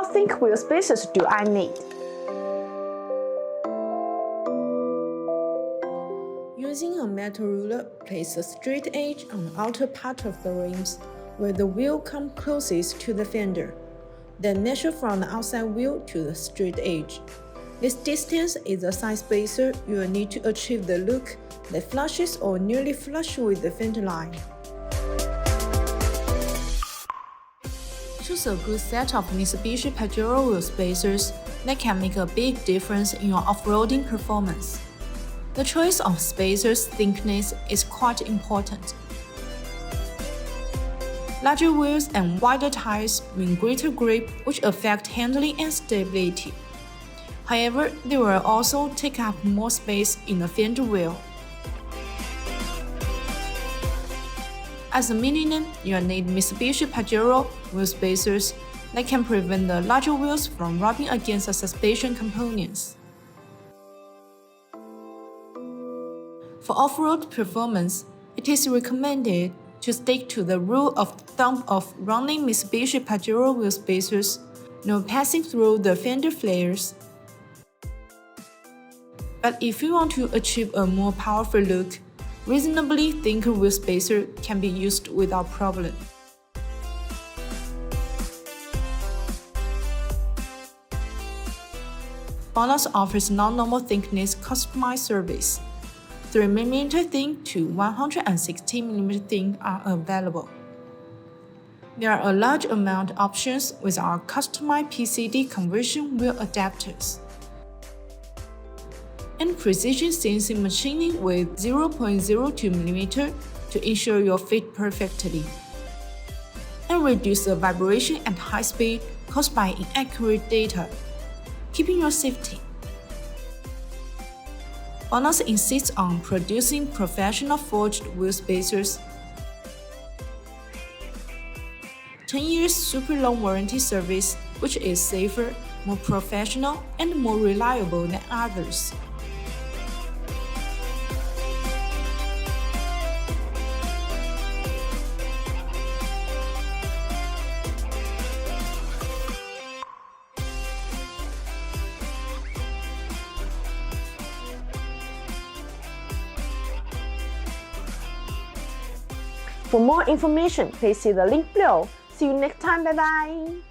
how thick wheel spacers do I need? Using a metal ruler, place a straight edge on the outer part of the rims, where the wheel comes closest to the fender. Then measure from the outside wheel to the straight edge. This distance is the size spacer you will need to achieve the look that flushes or nearly flush with the fender line. Choose a good set of Mitsubishi Pajero wheel spacers that can make a big difference in your off-roading performance. The choice of spacer's thickness is quite important. Larger wheels and wider tires mean greater grip, which affect handling and stability. However, they will also take up more space in the fender wheel. As a minimum, you'll need Mitsubishi Pajero wheel spacers that can prevent the larger wheels from rubbing against the suspension components. For off-road performance, it is recommended to stick to the rule of thumb of running Mitsubishi Pajero wheel spacers, no passing through the fender flares. But if you want to achieve a more powerful look, reasonably thinner wheel spacer can be used without problem. BONOSS offers non-normal thickness customized service. 3mm thin to 116mm thin are available. There are a large amount of options with our customized PCD conversion wheel adapters and precision sensing machining with 0.02mm to ensure you fit perfectly and reduce the vibration at high speed caused by inaccurate data, keeping your safety. BONOSS insists on producing professional forged wheel spacers, 10 years super long warranty service, which is safer, more professional, and more reliable than others. For more information, please see the link below. See you next time. Bye bye.